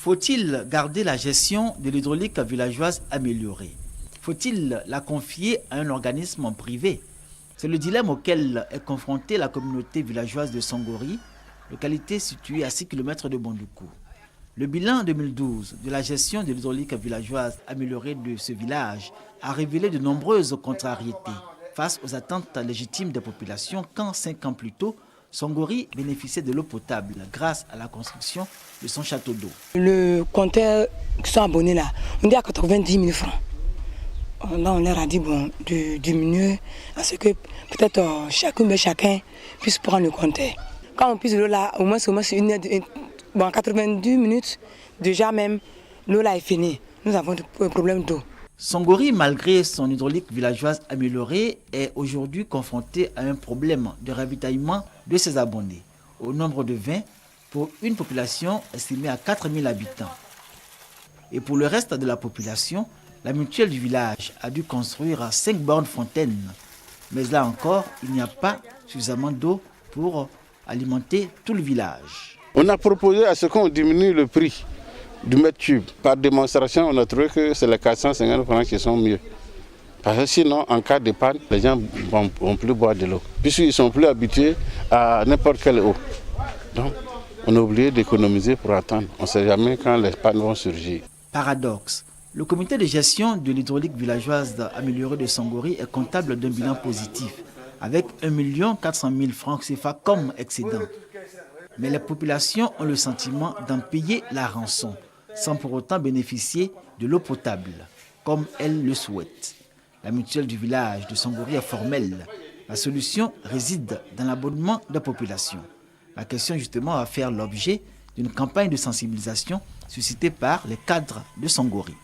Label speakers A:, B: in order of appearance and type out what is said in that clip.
A: Faut-il garder la gestion de l'hydraulique villageoise améliorée? Faut-il la confier à un organisme privé? C'est le dilemme auquel est confrontée la communauté villageoise de Songori, localité située à 6 km de Bondoukou. Le bilan 2012 de la gestion de l'hydraulique villageoise améliorée de ce village a révélé de nombreuses contrariétés face aux attentes légitimes des populations quand 5 ans plus tôt, Songori bénéficiait de l'eau potable grâce à la construction de son château d'eau.
B: Le compteur qui sont abonnés là, on dit à 90 000 francs. Là, on leur a dit bon, de diminuer à ce que peut-être chacun puisse prendre le compteur. Quand on puise l'eau là, au moins une heure, bon, 90 minutes, déjà même, l'eau là est finie. Nous avons un problème d'eau.
A: Songori, malgré son hydraulique villageoise améliorée, est aujourd'hui confronté à un problème de ravitaillement de ses abonnés, au nombre de 20 pour une population estimée à 4 000 habitants. Et pour le reste de la population, la mutuelle du village a dû construire 5 bornes fontaines. Mais là encore, il n'y a pas suffisamment d'eau pour alimenter tout le village.
C: On a proposé à ce qu'on diminue le prix du mètre cube. Par démonstration, on a trouvé que c'est les 450 francs qui sont mieux. Parce que sinon, en cas de panne, les gens ne vont plus boire de l'eau. Puisqu'ils ne sont plus habitués à n'importe quelle eau. Donc, on a oublié d'économiser pour attendre. On ne sait jamais quand les pannes vont surgir.
A: Paradoxe. Le comité de gestion de l'hydraulique villageoise améliorée de Songori est comptable d'un bilan positif, avec 1 400 000 francs CFA comme excédent. Mais les populations ont le sentiment d'en payer la rançon, sans pour autant bénéficier de l'eau potable, comme elles le souhaitent. La mutuelle du village de Songori est formelle. La solution réside dans l'abonnement de la population. La question justement va faire l'objet d'une campagne de sensibilisation suscitée par les cadres de Songori.